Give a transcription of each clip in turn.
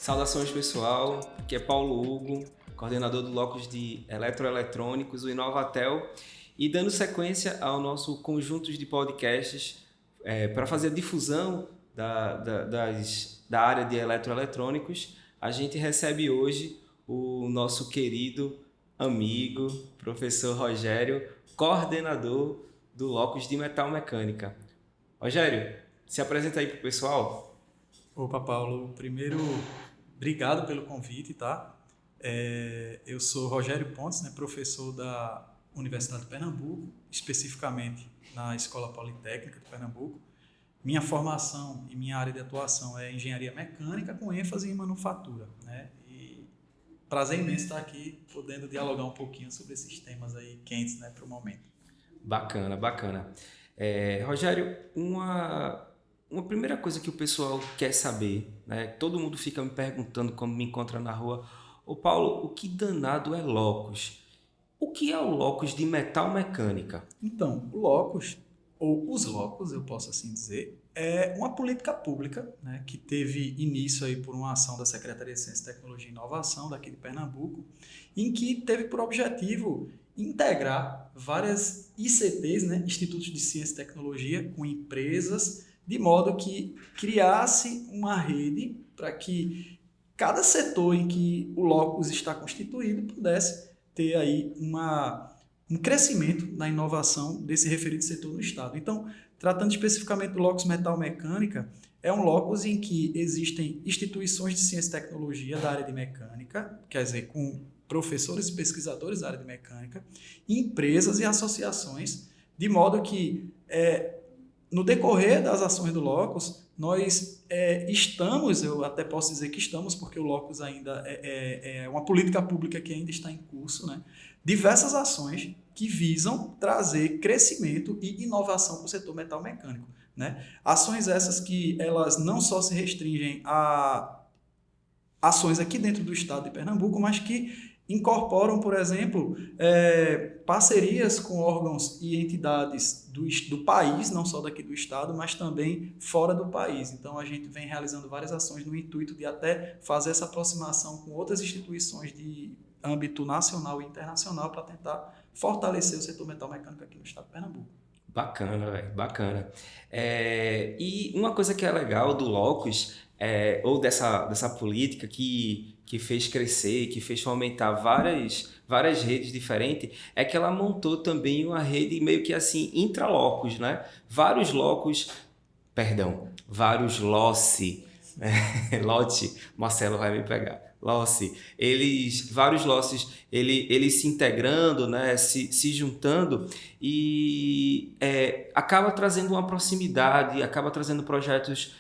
Saudações pessoal, aqui é Paulo Hugo, coordenador do Locus de Eletroeletrônicos, o Inovatel, e dando sequência ao nosso conjunto de podcasts para fazer a difusão da área de eletroeletrônicos, a gente recebe hoje o nosso querido amigo, professor Rogério, coordenador do Locus de Metal Mecânica. Rogério, se apresenta aí para o pessoal. Opa, Paulo, primeiro, obrigado pelo convite, tá? Eu sou Rogério Pontes, né, professor da Universidade de Pernambuco, especificamente na Escola Politécnica de Pernambuco. Minha formação e minha área de atuação é engenharia mecânica com ênfase em manufatura, né? E prazer imenso estar aqui podendo dialogar um pouquinho sobre esses temas aí quentes, né, para o momento. Bacana, bacana. Rogério, uma primeira coisa que o pessoal quer saber, né? Todo mundo fica me perguntando quando me encontra na rua: ô Paulo, o que danado é Locus? O que é o Locus de Metal Mecânica? Então, o Locus, ou os Locus, eu posso assim dizer, é uma política pública, né, que teve início aí por uma ação da Secretaria de Ciência, Tecnologia e Inovação daqui de Pernambuco, em que teve por objetivo integrar várias ICTs, né, Institutos de Ciência e Tecnologia, com empresas, de modo que criasse uma rede para que cada setor em que o Locus está constituído pudesse ter aí um crescimento na inovação desse referido setor no Estado. Então, tratando especificamente do Locus Metal Mecânica, é um Locus em que existem instituições de ciência e tecnologia da área de mecânica, quer dizer, com professores e pesquisadores da área de mecânica, empresas e associações, de modo que, no decorrer das ações do Locus, nós estamos, eu até posso dizer que estamos, porque o Locus ainda é uma política pública que ainda está em curso, né? Diversas ações que visam trazer crescimento e inovação para o setor metal mecânico, né? Ações essas que elas não só se restringem a ações aqui dentro do estado de Pernambuco, mas que incorporam, por exemplo, parcerias com órgãos e entidades do país, não só daqui do estado, mas também fora do país. Então, a gente vem realizando várias ações no intuito de até fazer essa aproximação com outras instituições de âmbito nacional e internacional para tentar fortalecer o setor metal mecânico aqui no estado de Pernambuco. Bacana, velho, bacana. E uma coisa que é legal do Locus, ou dessa política que fez crescer, que fez fomentar várias redes diferentes, é que ela montou também uma rede meio que assim, intra-Locus, né? Vários LOCE, lote, Marcelo vai me pegar. LOCE, vários LOCEs, eles se integrando, né, se juntando e acaba trazendo uma proximidade, acaba trazendo projetos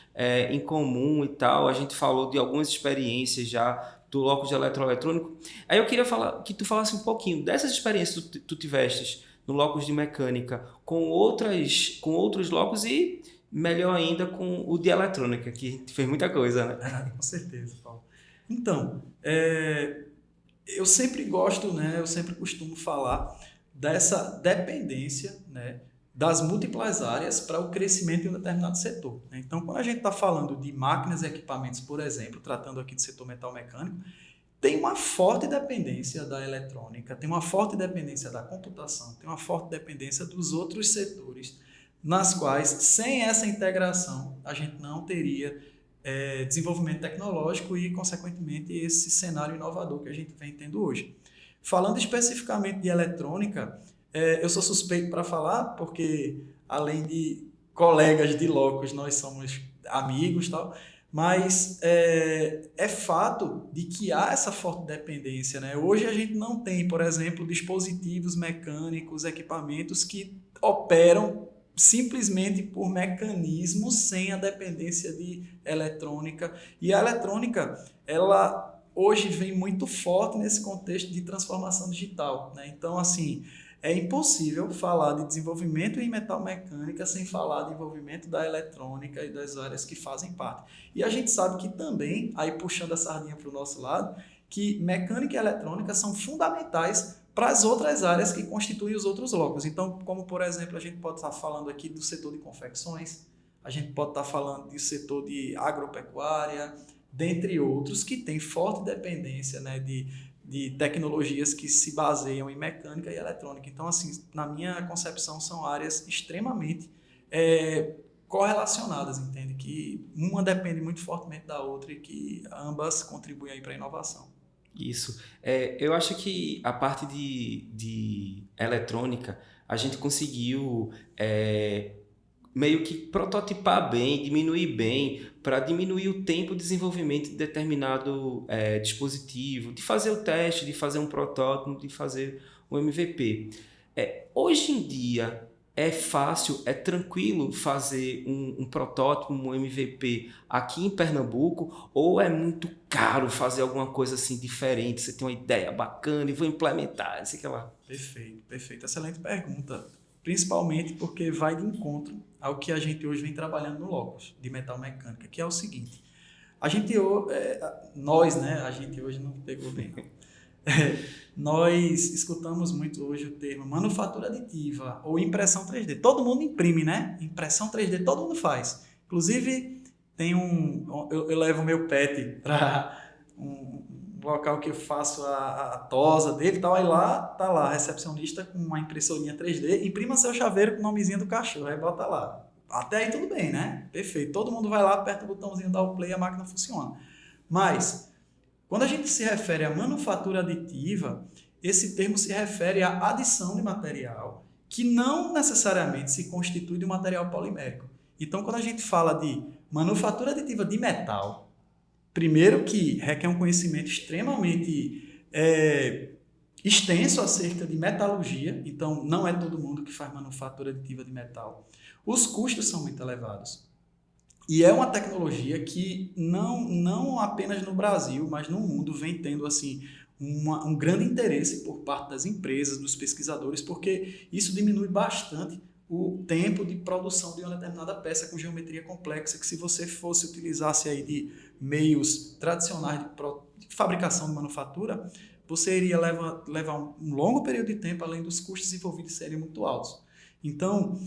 em comum e tal. A gente falou de algumas experiências já do Locus de Eletroeletrônico. Aí eu queria que tu falasse um pouquinho dessas experiências que tu tivestes no Locus de Mecânica com outros Locus e melhor ainda com o de eletrônica, que a gente fez muita coisa, né? Com certeza, Paulo. Então, eu sempre gosto, né, eu sempre costumo falar dessa dependência, né, das múltiplas áreas para o crescimento de um determinado setor, né? Então, quando a gente está falando de máquinas e equipamentos, por exemplo, tratando aqui do setor metal mecânico, tem uma forte dependência da eletrônica, tem uma forte dependência da computação, tem uma forte dependência dos outros setores, nas quais, sem essa integração, a gente não teria desenvolvimento tecnológico e, consequentemente, esse cenário inovador que a gente vem tendo hoje. Falando especificamente de eletrônica, eu sou suspeito para falar, porque, além de colegas de Locus, nós somos amigos e tal, mas é fato de que há essa forte dependência, né? Hoje a gente não tem, por exemplo, dispositivos mecânicos, equipamentos que operam simplesmente por mecanismos sem a dependência de eletrônica. E a eletrônica, ela hoje vem muito forte nesse contexto de transformação digital, né? Então, assim, é impossível falar de desenvolvimento em metal mecânica sem falar de envolvimento da eletrônica e das áreas que fazem parte. E a gente sabe que também, aí puxando a sardinha para o nosso lado, que mecânica e eletrônica são fundamentais para as outras áreas que constituem os outros Locus. Então, como por exemplo, a gente pode estar falando aqui do setor de confecções, a gente pode estar falando do setor de agropecuária, dentre outros que têm forte dependência, né, de tecnologias que se baseiam em mecânica e eletrônica. Então, assim, na minha concepção, são áreas extremamente correlacionadas, entende? Que uma depende muito fortemente da outra e que ambas contribuem para a inovação. Isso. Eu acho que a parte de eletrônica, a gente conseguiu meio que prototipar bem, diminuir bem, para diminuir o tempo de desenvolvimento de determinado dispositivo, de fazer o teste, de fazer um protótipo, de fazer um MVP. Hoje em dia é fácil, é tranquilo fazer um protótipo, um MVP aqui em Pernambuco, ou é muito caro fazer alguma coisa assim diferente? Você tem uma ideia bacana e vou implementar, não sei o que lá. Perfeito, perfeito. Excelente pergunta. Principalmente porque vai de encontro ao que a gente hoje vem trabalhando no Locus, de metal mecânica, que é o seguinte. Nós, né? A gente hoje não pegou bem, não. Nós escutamos muito hoje o termo manufatura aditiva ou impressão 3D. Todo mundo imprime, né? Impressão 3D todo mundo faz. Inclusive, eu levo meu pet para um local que eu faço a tosa dele e tal. Aí lá, tá lá, recepcionista com uma impressorinha 3D. Imprima seu chaveiro com o nomezinho do cachorro. Aí bota lá. Até aí tudo bem, né? Perfeito. Todo mundo vai lá, aperta o botãozinho, dá o play, a máquina funciona. Mas quando a gente se refere à manufatura aditiva, esse termo se refere à adição de material que não necessariamente se constitui de um material polimérico. Então, quando a gente fala de manufatura aditiva de metal, primeiro que requer um conhecimento extremamente extenso acerca de metalurgia, então não é todo mundo que faz manufatura aditiva de metal. Os custos são muito elevados. E é uma tecnologia que não apenas no Brasil, mas no mundo vem tendo assim, um grande interesse por parte das empresas, dos pesquisadores, porque isso diminui bastante o tempo de produção de uma determinada peça com geometria complexa, que se você fosse utilizasse aí de meios tradicionais de fabricação de manufatura, você iria levar um longo período de tempo, além dos custos envolvidos serem muito altos. Então,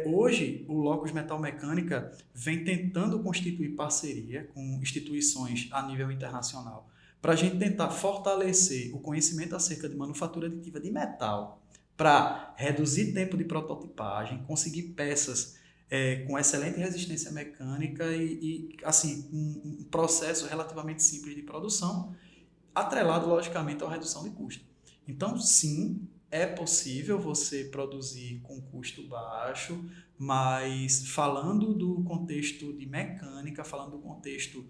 hoje, o Locus Metal Mecânica vem tentando constituir parceria com instituições a nível internacional para a gente tentar fortalecer o conhecimento acerca de manufatura aditiva de metal, para reduzir tempo de prototipagem, conseguir peças com excelente resistência mecânica e assim, um processo relativamente simples de produção, atrelado, logicamente, à redução de custo. Então, sim, é possível você produzir com custo baixo, mas falando do contexto de mecânica, falando do contexto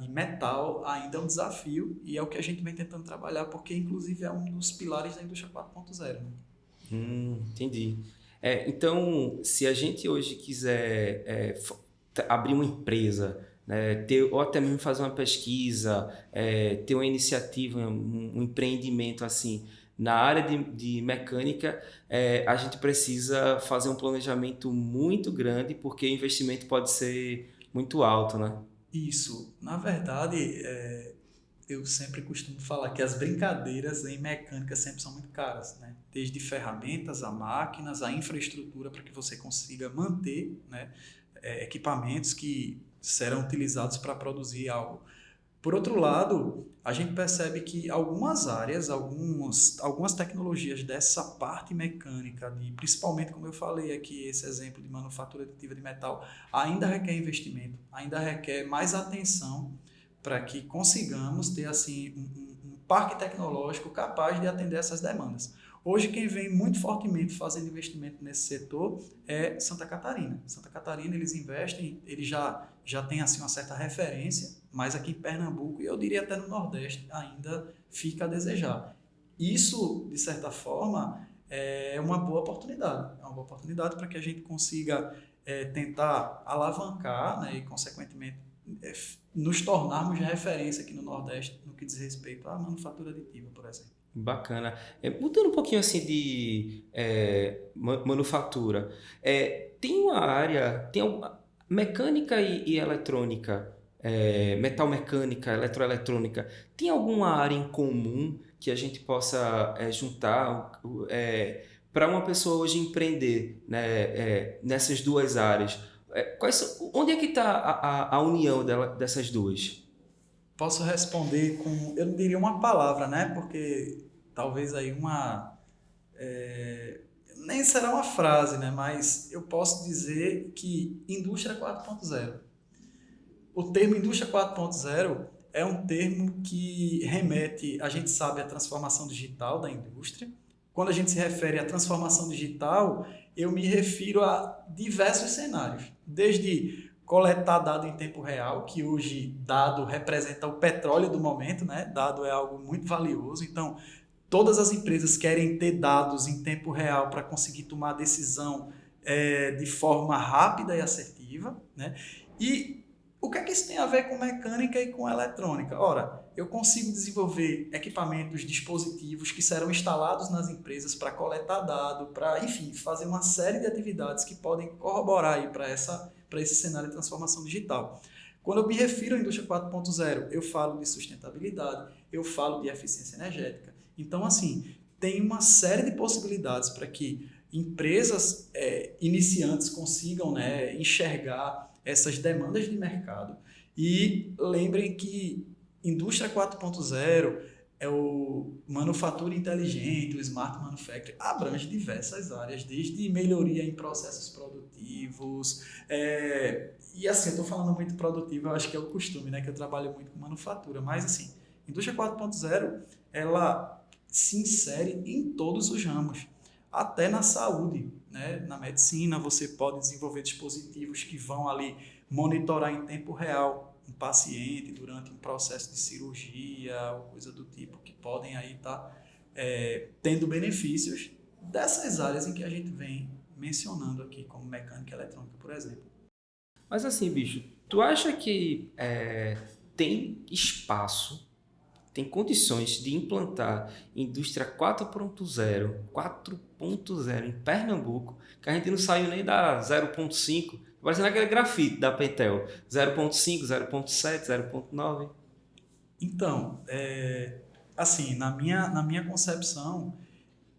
de metal, ainda é um desafio e é o que a gente vem tentando trabalhar, porque inclusive é um dos pilares da indústria 4.0. Né? Entendi. Então, se a gente hoje quiser abrir uma empresa, né, ou até mesmo fazer uma pesquisa, ter uma iniciativa, um empreendimento assim, na área de mecânica, a gente precisa fazer um planejamento muito grande, porque o investimento pode ser muito alto, né? Isso. Na verdade, eu sempre costumo falar que as brincadeiras em mecânica sempre são muito caras, né? Desde ferramentas, a máquinas, a infraestrutura para que você consiga manter, né, equipamentos que serão utilizados para produzir algo. Por outro lado, a gente percebe que algumas áreas, algumas tecnologias dessa parte mecânica, principalmente, como eu falei aqui, esse exemplo de manufatura aditiva de metal, ainda requer investimento, ainda requer mais atenção para que consigamos ter assim, um parque tecnológico capaz de atender essas demandas. Hoje, quem vem muito fortemente fazendo investimento nesse setor é Santa Catarina. Santa Catarina, eles investem, eles já têm assim, uma certa referência, mas aqui em Pernambuco, e eu diria até no Nordeste, ainda fica a desejar. Isso, de certa forma, é uma boa oportunidade. É uma boa oportunidade para que a gente consiga tentar alavancar, né, e, consequentemente, nos tornarmos de referência aqui no Nordeste no que diz respeito à manufatura aditiva, por exemplo. Bacana. Mudando um pouquinho assim de manufatura, tem uma área, mecânica e eletrônica, metal mecânica, eletroeletrônica, tem alguma área em comum que a gente possa juntar para uma pessoa hoje empreender, né, nessas duas áreas? Onde é que está a união dessas duas? Posso responder com, eu não diria uma palavra, né? Porque talvez aí nem será uma frase, né? Mas eu posso dizer que indústria 4.0. O termo indústria 4.0 é um termo que remete, a gente sabe, à transformação digital da indústria. Quando a gente se refere à transformação digital, eu me refiro a diversos cenários, desde coletar dado em tempo real, que hoje dado representa o petróleo do momento, né? Dado é algo muito valioso, então todas as empresas querem ter dados em tempo real para conseguir tomar decisão de forma rápida e assertiva, né? E o que é que isso tem a ver com mecânica e com eletrônica? Ora, eu consigo desenvolver equipamentos, dispositivos que serão instalados nas empresas para coletar dado, para, enfim, fazer uma série de atividades que podem corroborar para esse cenário de transformação digital. Quando eu me refiro à indústria 4.0, eu falo de sustentabilidade, eu falo de eficiência energética. Então, assim, tem uma série de possibilidades para que empresas iniciantes consigam, né, enxergar essas demandas de mercado. E lembrem que indústria 4.0 é o manufatura inteligente, o smart manufacturing, abrange diversas áreas, desde melhoria em processos produtivos, e assim, eu estou falando muito produtivo, eu acho que é o costume, né, que eu trabalho muito com manufatura, mas assim, indústria 4.0, ela se insere em todos os ramos, até na saúde, né? Na medicina, você pode desenvolver dispositivos que vão ali monitorar em tempo real um paciente durante um processo de cirurgia ou coisa do tipo, que podem aí estar tendo benefícios dessas áreas em que a gente vem mencionando aqui, como mecânica eletrônica, por exemplo. Mas assim, bicho, tu acha que tem espaço, tem condições de implantar indústria 4.0 em Pernambuco, que a gente não saiu nem da 0.5, parecendo aquele grafite da Pentel, 0.5, 0.7, 0.9. Então, assim, na minha concepção,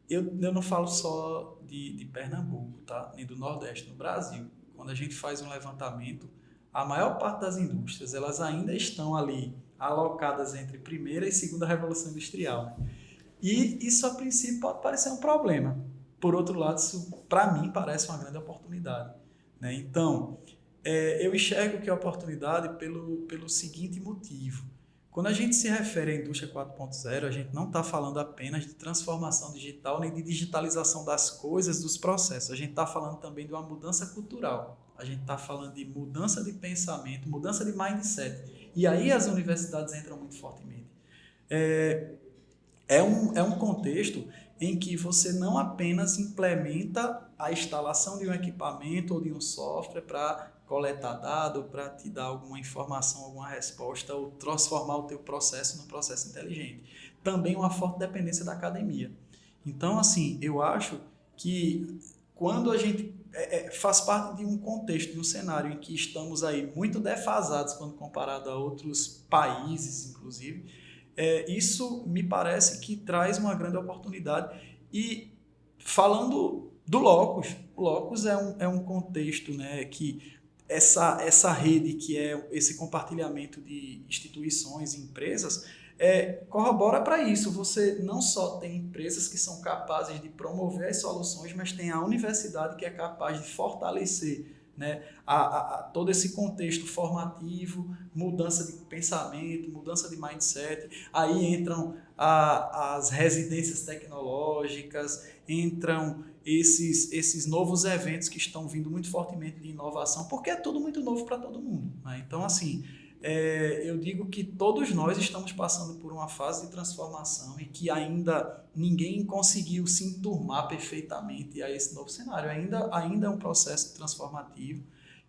eu não falo só de Pernambuco, tá? Nem do Nordeste, no Brasil. Quando a gente faz um levantamento, a maior parte das indústrias, elas ainda estão ali alocadas entre primeira e segunda revolução industrial, né? E isso, a princípio, pode parecer um problema. Por outro lado, isso, para mim, parece uma grande oportunidade, né? Então, eu enxergo que é oportunidade pelo seguinte motivo. Quando a gente se refere à indústria 4.0, a gente não está falando apenas de transformação digital nem de digitalização das coisas, dos processos. A gente está falando também de uma mudança cultural. A gente está falando de mudança de pensamento, mudança de mindset. E aí as universidades entram muito fortemente. É um contexto em que você não apenas implementa a instalação de um equipamento ou de um software para coletar dado, para te dar alguma informação, alguma resposta ou transformar o teu processo num processo inteligente. Também uma forte dependência da academia. Então, assim, eu acho que quando a gente faz parte de um contexto, de um cenário em que estamos aí muito defasados quando comparado a outros países, inclusive, isso me parece que traz uma grande oportunidade. E falando do Locus, o Locus é um contexto, né, que essa rede, que é esse compartilhamento de instituições e empresas, corrobora para isso. Você não só tem empresas que são capazes de promover as soluções, mas tem a universidade que é capaz de fortalecer, né, todo esse contexto formativo, mudança de pensamento, mudança de mindset. Aí entram as residências tecnológicas, entram esses novos eventos que estão vindo muito fortemente de inovação, porque é tudo muito novo para todo mundo, né? Então, assim, eu digo que todos nós estamos passando por uma fase de transformação e que ainda ninguém conseguiu se enturmar perfeitamente a esse novo cenário. Ainda é um processo transformativo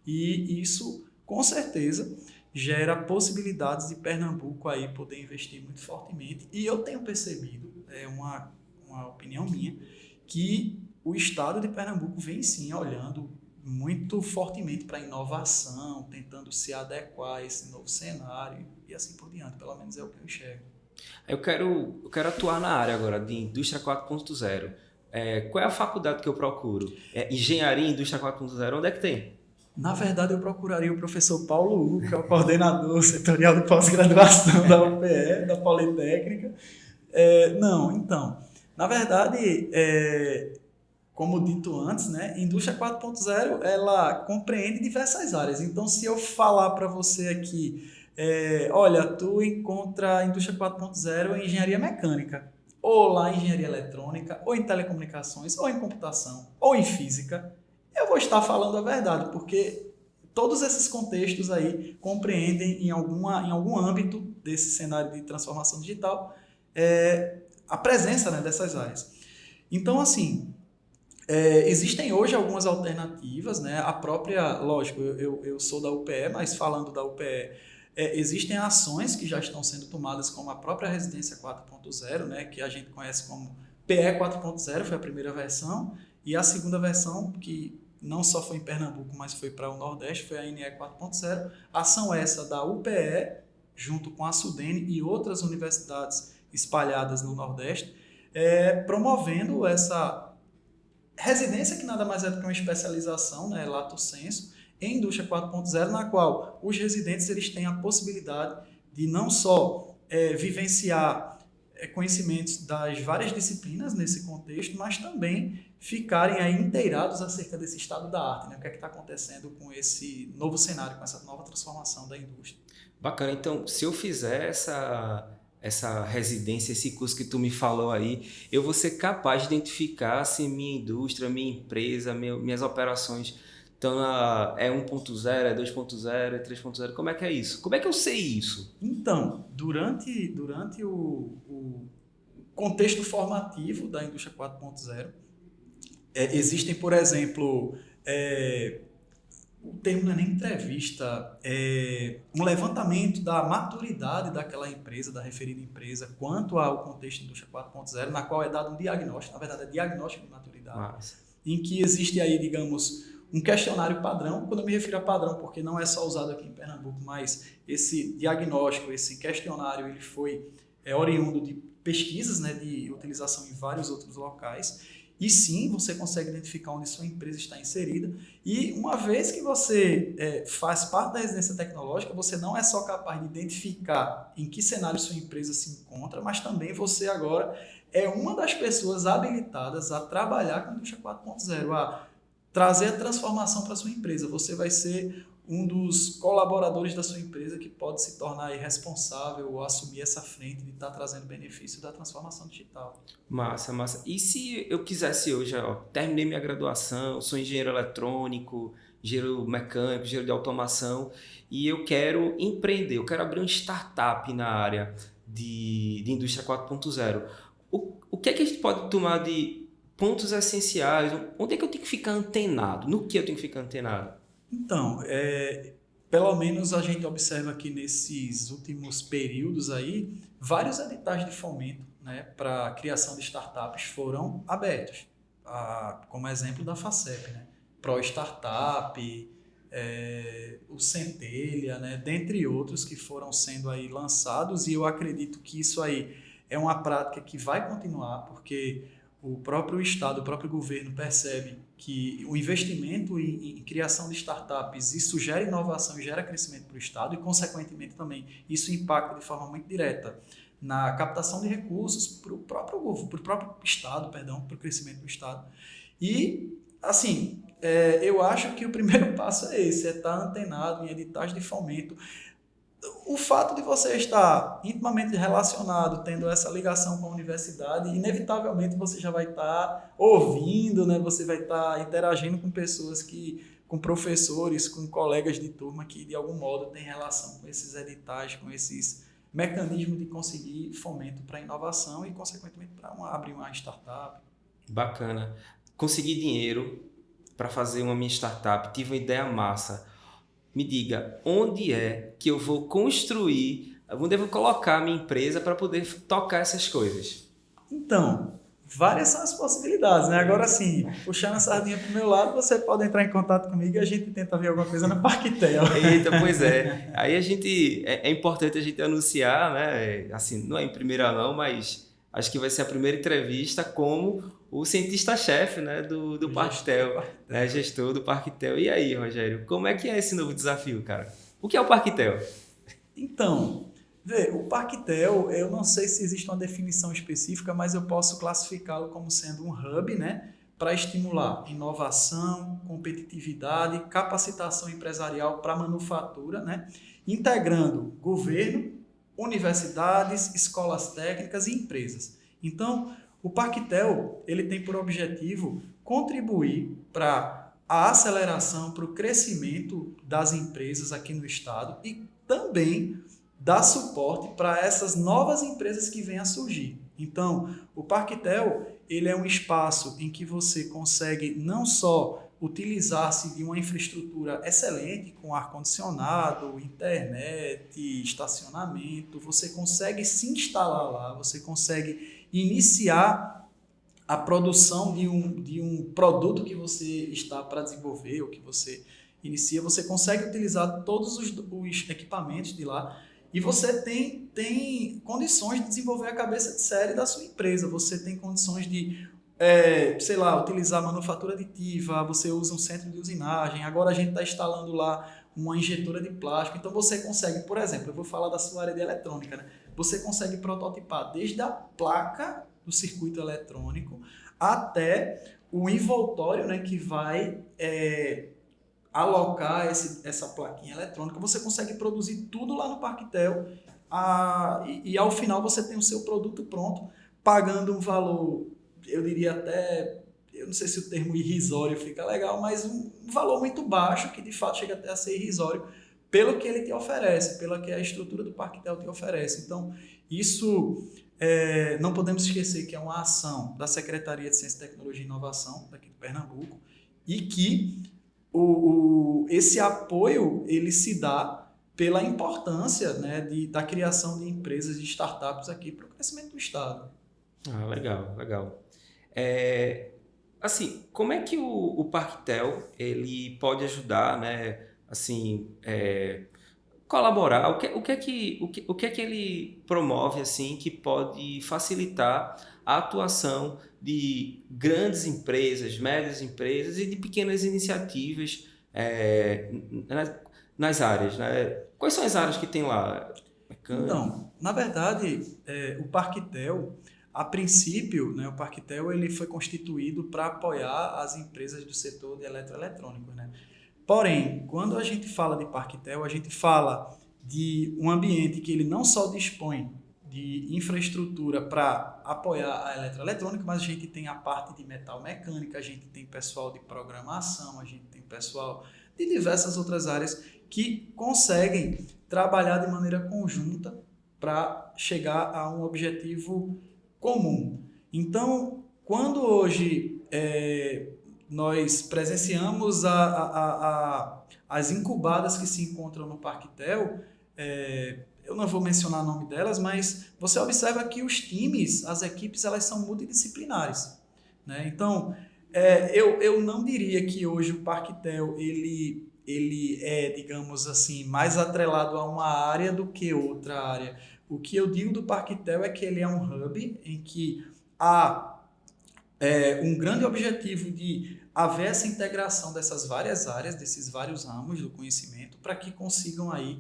e isso, com certeza, gera possibilidades de Pernambuco aí poder investir muito fortemente. E eu tenho percebido, uma opinião minha, que o estado de Pernambuco vem sim olhando muito fortemente para a inovação, tentando se adequar a esse novo cenário e assim por diante. Pelo menos é o que eu enxergo. Eu quero atuar na área agora de indústria 4.0. Qual é a faculdade que eu procuro? Engenharia Indústria 4.0, onde é que tem? Na verdade, eu procuraria o professor Paulo Hugo, que é o coordenador setorial de pós-graduação da UPE, da Politécnica. Não, então, na verdade, como dito antes, né, Indústria 4.0 ela compreende diversas áreas. Então, se eu falar para você aqui, olha, tu encontra a Indústria 4.0 em engenharia mecânica, ou lá em engenharia eletrônica, ou em telecomunicações, ou em computação, ou em física, eu vou estar falando a verdade, porque todos esses contextos aí compreendem em algum âmbito desse cenário de transformação digital a presença, né, dessas áreas. Então, assim, existem hoje algumas alternativas, né? A própria, lógico, eu sou da UPE, mas falando da UPE, existem ações que já estão sendo tomadas, como a própria Residência 4.0, né? Que a gente conhece como PE 4.0, foi a primeira versão, e a segunda versão, que não só foi em Pernambuco, mas foi para o Nordeste, foi a NE 4.0. Ação essa da UPE, junto com a SUDENE e outras universidades espalhadas no Nordeste, promovendo essa residência, que nada mais é do que uma especialização, né, lato sensu, em indústria 4.0, na qual os residentes eles têm a possibilidade de não só vivenciar conhecimentos das várias disciplinas nesse contexto, mas também ficarem aí inteirados acerca desse estado da arte, né? O que é que está acontecendo com esse novo cenário, com essa nova transformação da indústria. Bacana. Então, se eu fizer essa residência, esse curso que tu me falou aí, eu vou ser capaz de identificar se minha indústria, minha empresa, minhas operações estão é 1.0, é 2.0, é 3.0. Como é que é isso? Como é que eu sei isso? Então, durante o contexto formativo da indústria 4.0, existem, por exemplo, o termo não é nem entrevista, um levantamento da maturidade daquela empresa, da referida empresa, quanto ao contexto da indústria 4.0, na qual é dado um diagnóstico, na verdade é diagnóstico de maturidade, Massa. em que existe aí, digamos, um questionário padrão. Quando eu me refiro a padrão, porque não é só usado aqui em Pernambuco, mas esse diagnóstico, esse questionário, ele foi oriundo de pesquisas, né, de utilização em vários outros locais. E sim, você consegue identificar onde sua empresa está inserida. E uma vez que você faz parte da residência tecnológica, você não é só capaz de identificar em que cenário sua empresa se encontra, mas também você agora é uma das pessoas habilitadas a trabalhar com a indústria 4.0, a trazer a transformação para a sua empresa. Você vai ser um dos colaboradores da sua empresa que pode se tornar responsável ou assumir essa frente de estar trazendo benefício da transformação digital. Massa, massa. E se eu quisesse hoje, terminei minha graduação, sou engenheiro eletrônico, engenheiro mecânico, engenheiro de automação, e eu quero empreender, eu quero abrir uma startup na área de indústria 4.0. O que é que a gente pode tomar de pontos essenciais? Onde é que eu tenho que ficar antenado? No que eu tenho que ficar antenado? Então, pelo menos a gente observa que nesses últimos períodos aí, vários editais de fomento, né, para a criação de startups foram abertos, como exemplo da FACEP, né, Pro Startup, o Centelha, né, dentre outros que foram sendo aí lançados, e eu acredito que isso aí é uma prática que vai continuar, porque o próprio Estado, o próprio governo percebe que o investimento em criação de startups, isso gera inovação e gera crescimento para o Estado e, consequentemente, também isso impacta de forma muito direta na captação de recursos para o próprio Estado, para o crescimento do Estado. E, assim, eu acho que o primeiro passo é esse, é estar antenado em editais de fomento. O fato de você estar intimamente relacionado, tendo essa ligação com a universidade, inevitavelmente você já vai estar ouvindo, né? Você vai estar interagindo com pessoas com professores, com colegas de turma que de algum modo têm relação com esses editais, com esses mecanismos de conseguir fomento para a inovação e, consequentemente, para abrir uma startup. Bacana. Consegui dinheiro para fazer uma minha startup, tive uma ideia massa. Me diga, onde é que eu vou construir, onde eu vou colocar a minha empresa para poder tocar essas coisas? Então, várias são as possibilidades, né? Agora sim, puxando a sardinha para o meu lado, você pode entrar em contato comigo e a gente tenta ver alguma coisa na Parquitel. Eita, pois é. Aí é importante a gente anunciar, né? Assim, não é em primeira não, mas Acho que vai ser a primeira entrevista como o cientista-chefe, né, do Parquetel, né, gestor do Parquetel. E aí, Rogério, como é que é esse novo desafio, cara? O que é o Parquetel? Então, vê, o Parquetel, eu não sei se existe uma definição específica, mas eu posso classificá-lo como sendo um hub, né, para estimular inovação, competitividade, capacitação empresarial para a manufatura, né, integrando governo, universidades, escolas técnicas e empresas. Então, o Parquetel, ele tem por objetivo contribuir para a aceleração, para o crescimento das empresas aqui no estado e também dar suporte para essas novas empresas que vêm a surgir. Então, o Parquetel, ele é um espaço em que você consegue não só utilizar-se de uma infraestrutura excelente, com ar-condicionado, internet, estacionamento, você consegue se instalar lá, você consegue iniciar a produção de um produto que você está para desenvolver, ou que você inicia, você consegue utilizar todos os equipamentos de lá e você tem condições de desenvolver a cabeça de série da sua empresa, você tem condições de, sei lá, utilizar manufatura aditiva, você usa um centro de usinagem, agora a gente está instalando lá uma injetora de plástico, então você consegue, por exemplo, eu vou falar da sua área de eletrônica, né? Você consegue prototipar desde a placa do circuito eletrônico até o envoltório, né, que vai alocar essa plaquinha eletrônica. Você consegue produzir tudo lá no Parquetel e ao final você tem o seu produto pronto, pagando um valor, eu diria até, eu não sei se o termo irrisório fica legal, mas um valor muito baixo, que de fato chega até a ser irrisório, pelo que ele te oferece, pela que a estrutura do Parquetel te oferece. Então, isso não podemos esquecer que é uma ação da Secretaria de Ciência, Tecnologia e Inovação, daqui de Pernambuco, e que esse apoio ele se dá pela importância, né, da criação de empresas e startups aqui para o crescimento do Estado. Ah, legal, legal. Assim, como é que o Parquetel ele pode ajudar, né, assim, colaborar? O que é que ele promove assim que pode facilitar a atuação de grandes empresas, médias empresas e de pequenas iniciativas nas áreas, né? Quais são as áreas que tem lá? Então, na verdade, o Parquetel, a princípio, né, o Parquetel ele foi constituído para apoiar as empresas do setor de eletroeletrônicos, né? Porém, quando a gente fala de Parquetel, a gente fala de um ambiente que ele não só dispõe de infraestrutura para apoiar a eletroeletrônica, mas a gente tem a parte de metal mecânica, a gente tem pessoal de programação, a gente tem pessoal de diversas outras áreas que conseguem trabalhar de maneira conjunta para chegar a um objetivo comum. Então, quando hoje nós presenciamos as incubadas que se encontram no Parquetel, eu não vou mencionar o nome delas, mas você observa que os times, as equipes, elas são multidisciplinares, né? Então, eu não diria que hoje o Parquetel ele é, digamos assim, mais atrelado a uma área do que outra área. O que eu digo do Parquetel é que ele é um hub em que há um grande objetivo de haver essa integração dessas várias áreas, desses vários ramos do conhecimento, para que consigam aí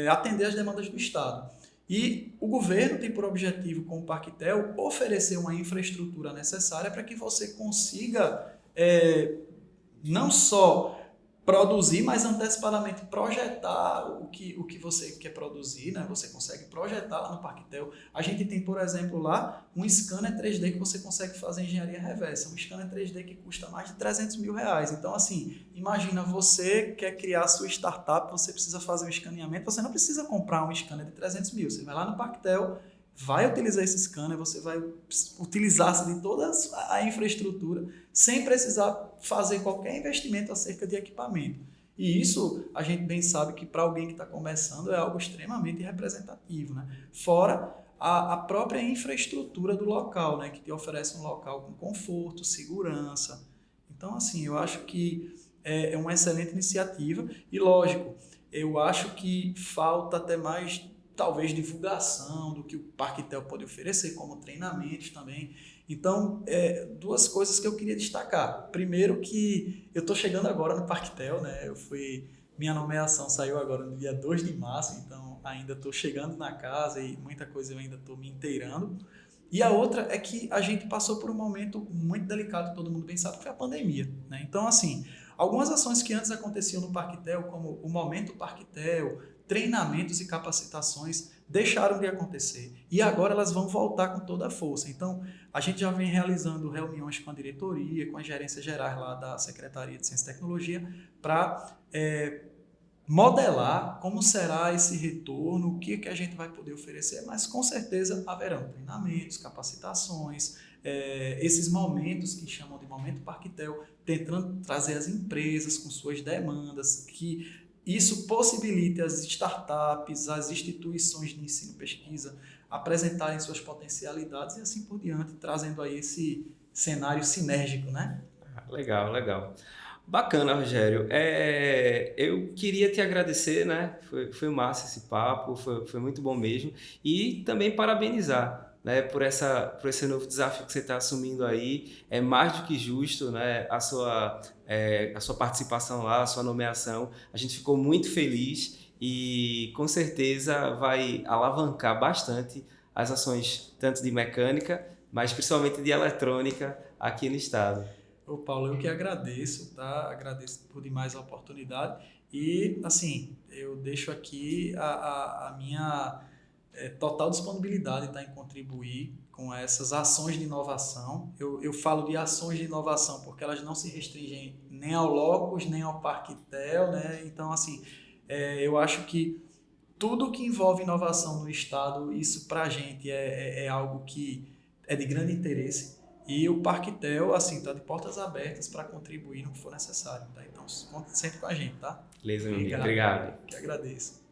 atender as demandas do Estado. E o governo tem por objetivo, com o Parquetel, oferecer uma infraestrutura necessária para que você consiga não só produzir, mas antecipadamente projetar o que você quer produzir, né? Você consegue projetar lá no Parquetel. A gente tem, por exemplo, lá um scanner 3D que você consegue fazer engenharia reversa, um scanner 3D que custa mais de 300 mil reais. Então, assim, imagina, você quer criar a sua startup, você precisa fazer um escaneamento, você não precisa comprar um scanner de 300 mil, você vai lá no Parquetel, vai utilizar esse scanner, você vai utilizar-se de toda a infraestrutura sem precisar fazer qualquer investimento acerca de equipamento. E isso a gente bem sabe que para alguém que está começando é algo extremamente representativo, né? Fora a própria infraestrutura do local, né? Que te oferece um local com conforto, segurança. Então, assim, eu acho que é uma excelente iniciativa e, lógico, eu acho que falta até mais talvez divulgação do que o Parquetel pode oferecer, como treinamentos também. Então, duas coisas que eu queria destacar. Primeiro que eu estou chegando agora no Parquetel, né? Minha nomeação saiu agora no dia 2 de março, então ainda estou chegando na casa e muita coisa eu ainda estou me inteirando. E a outra é que a gente passou por um momento muito delicado, todo mundo bem sabe, que foi a pandemia, né? Então, assim, algumas ações que antes aconteciam no Parquetel, como o Momento Parquetel, treinamentos e capacitações, deixaram de acontecer. E agora elas vão voltar com toda a força. Então, a gente já vem realizando reuniões com a diretoria, com as gerências gerais lá da Secretaria de Ciência e Tecnologia, para modelar como será esse retorno, o que a gente vai poder oferecer, mas com certeza haverão treinamentos, capacitações, esses momentos que chamam de Momento Parquetel, tentando trazer as empresas com suas demandas, que isso possibilite as startups, as instituições de ensino e pesquisa apresentarem suas potencialidades e assim por diante, trazendo aí esse cenário sinérgico, né? Legal, legal. Bacana, Rogério. Eu queria te agradecer, né? Foi massa esse papo, foi muito bom mesmo. E também parabenizar, né, por esse novo desafio que você está assumindo aí. É mais do que justo, né, a sua participação lá, a sua nomeação. A gente ficou muito feliz e com certeza vai alavancar bastante as ações, tanto de mecânica, mas principalmente de eletrônica aqui no estado. Ô Paulo, eu que agradeço, tá? Agradeço por demais a oportunidade e, assim, eu deixo aqui a minha total disponibilidade, tá, em contribuir com essas ações de inovação. Eu falo de ações de inovação porque elas não se restringem nem ao Locus, nem ao Parquetel, né? Então, assim, eu acho que tudo que envolve inovação no Estado, isso para a gente é algo que é de grande interesse. E o Parquetel, assim, está de portas abertas para contribuir no que for necessário, tá? Então, conte sempre com a gente, tá? Beleza, meu amigo. Obrigado. Que agradeço.